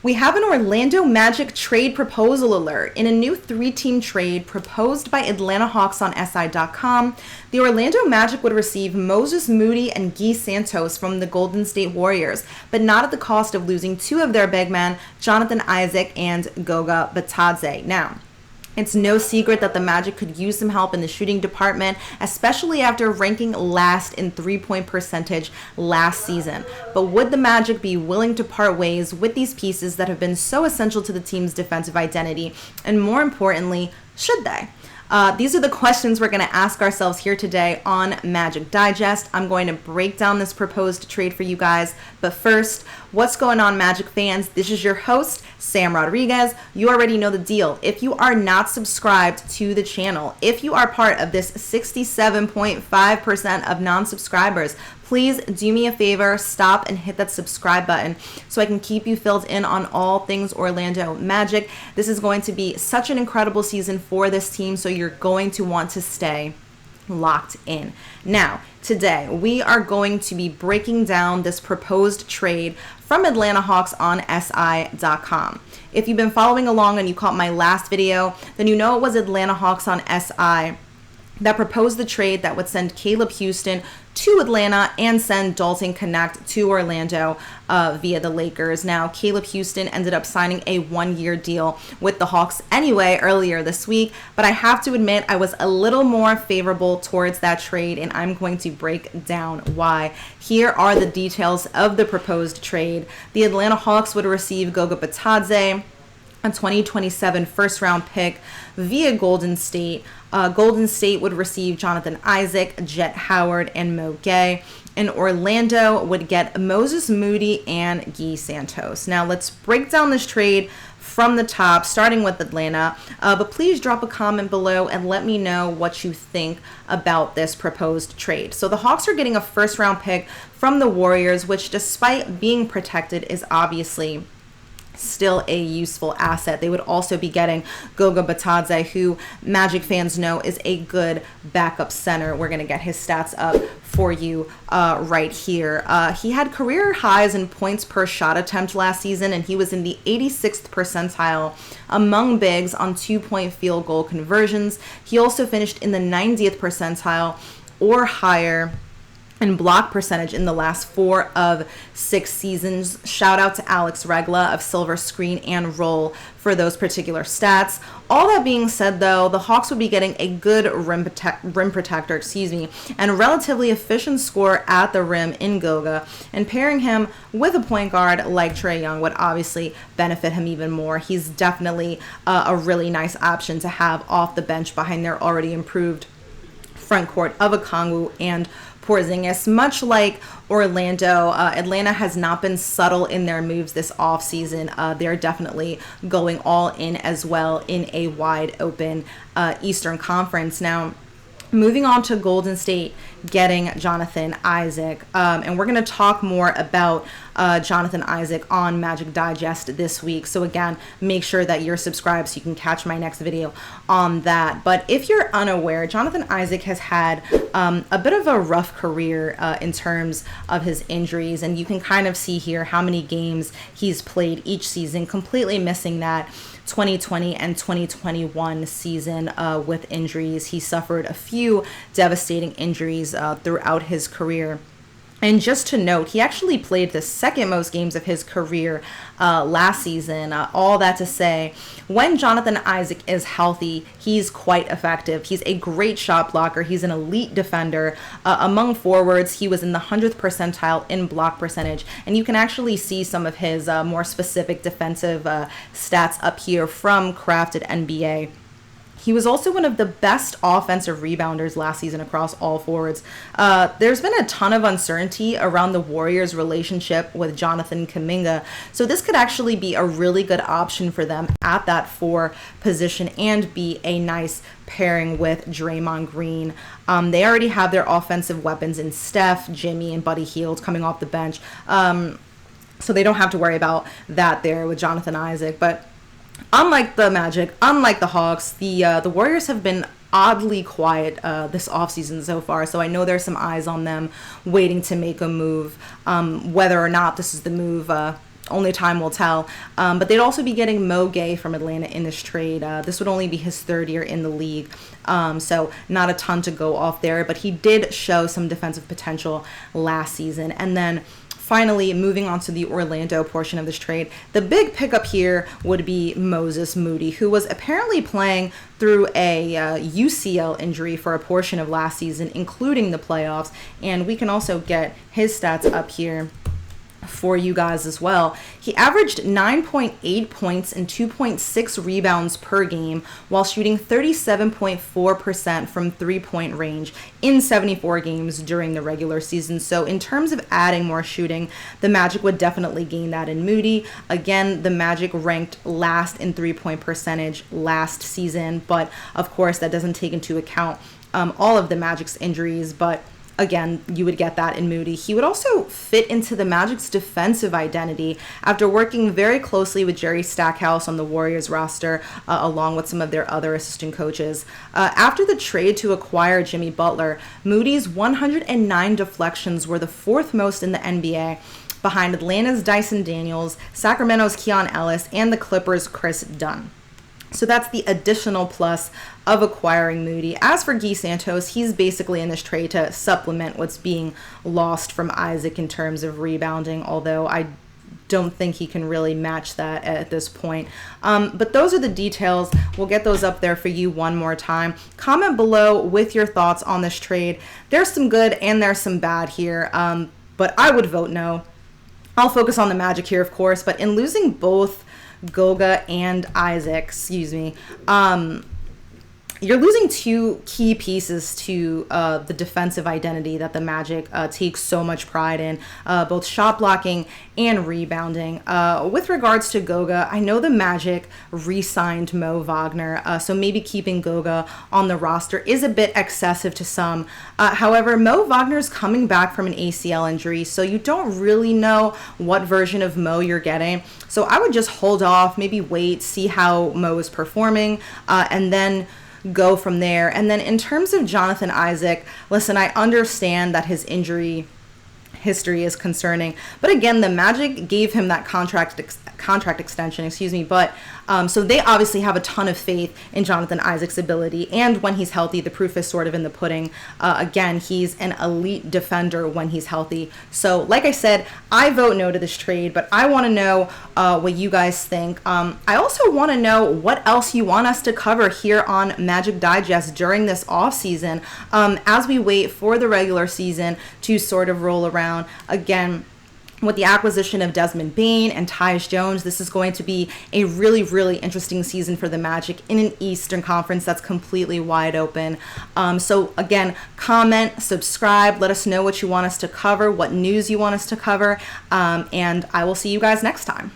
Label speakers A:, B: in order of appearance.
A: We have an Orlando Magic trade proposal alert. In a new 3-team trade proposed by Atlanta Hawks on SI.com, the Orlando Magic would receive Moody and Santos from the Golden State Warriors, but not at the cost of losing 2 of their big men, Jonathan Isaac and Goga Bitadze. Now, it's no secret that the Magic could use some help in the shooting department, especially after ranking last in three-point percentage last season. But would the Magic be willing to part ways with these pieces that have been so essential to the team's defensive identity? And more importantly, should they? These are the questions we're going to ask ourselves here today on Magic Digest. I'm going to break down this proposed trade for you guys. But first, what's going on, Magic fans? This is your host, Sam Rodriguez. You already know the deal. If you are not subscribed to the channel, if you are part of this 67.5% of non-subscribers, please do me a favor, stop and hit that subscribe button so I can keep you filled in on all things Orlando Magic. This is going to be such an incredible season for this team, so you're going to want to stay locked in. Now, today we are going to be breaking down this proposed trade from Atlanta Hawks on SI.com. If you've been following along and you caught my last video, then you know it was Atlanta Hawks on SI that proposed the trade that would send Caleb Houston to Atlanta and send Dalton Knecht to Orlando via the Lakers. Now, Caleb Houston ended up signing a 1-year deal with the Hawks anyway earlier this week, but I have to admit I was a little more favorable towards that trade, and I'm going to break down why. Here are the details of the proposed trade. The Atlanta Hawks would receive Goga Bitadze, a 2027 first-round pick via Golden State. Golden State would receive Jonathan Isaac, Jet Howard, and Mo Gay. And Orlando would get Moody and Santos. Now, let's break down this trade from the top, starting with Atlanta. But please drop a comment below and let me know what you think about this proposed trade. So the Hawks are getting a first-round pick from the Warriors, which, despite being protected, is obviously still a useful asset. They would also be getting Goga Bitadze, who Magic fans know is a good backup center. We're going to get his stats up for you right here. He had career highs in points per shot attempt last season, and he was in the 86th percentile among bigs on 2-point field goal conversions. He also finished in the 90th percentile or higher and block percentage in the last 4 of 6 seasons. Shout out to Alex Regla of Silver Screen and Roll for those particular stats. All that being said, though, the Hawks would be getting a good rim protector, and relatively efficient scorer at the rim in Goga, and pairing him with a point guard like Trae Young would obviously benefit him even more. He's definitely a really nice option to have off the bench behind their already improved front court of Okongwu and Porzingis. Much like Orlando, Atlanta has not been subtle in their moves this offseason. They're definitely going all in as well in a wide open Eastern Conference. Now, moving on to Golden State getting Jonathan Isaac. And we're going to talk more about Jonathan Isaac on Magic Digest this week. So again, make sure that you're subscribed so you can catch my next video on that. But if you're unaware, Jonathan Isaac has had a bit of a rough career in terms of his injuries. And you can kind of see here how many games he's played each season, completely missing that 2020 and 2021 season with injuries. He suffered a few devastating injuries throughout his career. And just to note, he actually played the second most games of his career last season. All that to say, when Jonathan Isaac is healthy, he's quite effective. He's a great shot blocker. He's an elite defender. Among forwards, he was in the 100th percentile in block percentage. And you can actually see some of his more specific defensive stats up here from Crafted NBA. He was also one of the best offensive rebounders last season across all forwards. There's been a ton of uncertainty around the Warriors' relationship with Jonathan Kuminga, so this could actually be a really good option for them at that 4 position and be a nice pairing with Draymond Green. They already have their offensive weapons in Steph, Jimmy, and Buddy Hield coming off the bench, so they don't have to worry about that there with Jonathan Isaac. But unlike the Magic, unlike the Hawks, the Warriors have been oddly quiet this offseason so far, so I know there's some eyes on them waiting to make a move. Whether or not this is the move only time will tell. But they'd also be getting Mo Gay from Atlanta in this trade. This would only be his third year in the league. So not a ton to go off there, but he did show some defensive potential last season. And then finally, moving on to the Orlando portion of this trade, the big pickup here would be Moses Moody, who was apparently playing through a UCL injury for a portion of last season, including the playoffs. And we can also get his stats up here for you guys as well. He averaged 9.8 points and 2.6 rebounds per game while shooting 37.4% from three-point range in 74 games during the regular season. So in terms of adding more shooting, the Magic would definitely gain that in Moody. Again, the Magic ranked last in three-point percentage last season, but of course that doesn't take into account all of the Magic's injuries, but again, you would get that in Moody. He would also fit into the Magic's defensive identity after working very closely with Jerry Stackhouse on the Warriors roster, along with some of their other assistant coaches. After the trade to acquire Jimmy Butler, Moody's 109 deflections were the fourth most in the NBA, behind Atlanta's Dyson Daniels, Sacramento's Keon Ellis, and the Clippers' Chris Dunn. So that's the additional plus of acquiring Moody. As for Guy Santos, he's basically in this trade to supplement what's being lost from Isaac in terms of rebounding, although I don't think he can really match that at this point. But those are the details. We'll get those up there for you one more time. Comment below with your thoughts on this trade. There's some good and there's some bad here, but I would vote no. I'll focus on the Magic here, of course, but in losing both Goga and Isaac, you're losing two key pieces to the defensive identity that the Magic takes so much pride in, both shot blocking and rebounding. With regards to Goga, I know the Magic re-signed Mo Wagner, so maybe keeping Goga on the roster is a bit excessive to some. However, Mo Wagner's coming back from an ACL injury, so you don't really know what version of Mo you're getting. So I would just hold off, maybe wait, see how Mo is performing, and then go from there. And then in terms of Jonathan Isaac, listen, I understand that his injury history is concerning, but again, the Magic gave him that contract extension, but so they obviously have a ton of faith in Jonathan Isaac's ability, and when he's healthy, the proof is sort of in the pudding. Again, he's an elite defender when he's healthy. So like I said, I vote no to this trade, but I want to know what you guys think. I also want to know what else you want us to cover here on Magic Digest during this off season, as we wait for the regular season to sort of roll around. Again, with the acquisition of Desmond Bane and Tyus Jones, this is going to be a really, really interesting season for the Magic in an Eastern Conference that's completely wide open. So again, comment, subscribe, let us know what you want us to cover, what news you want us to cover, and I will see you guys next time.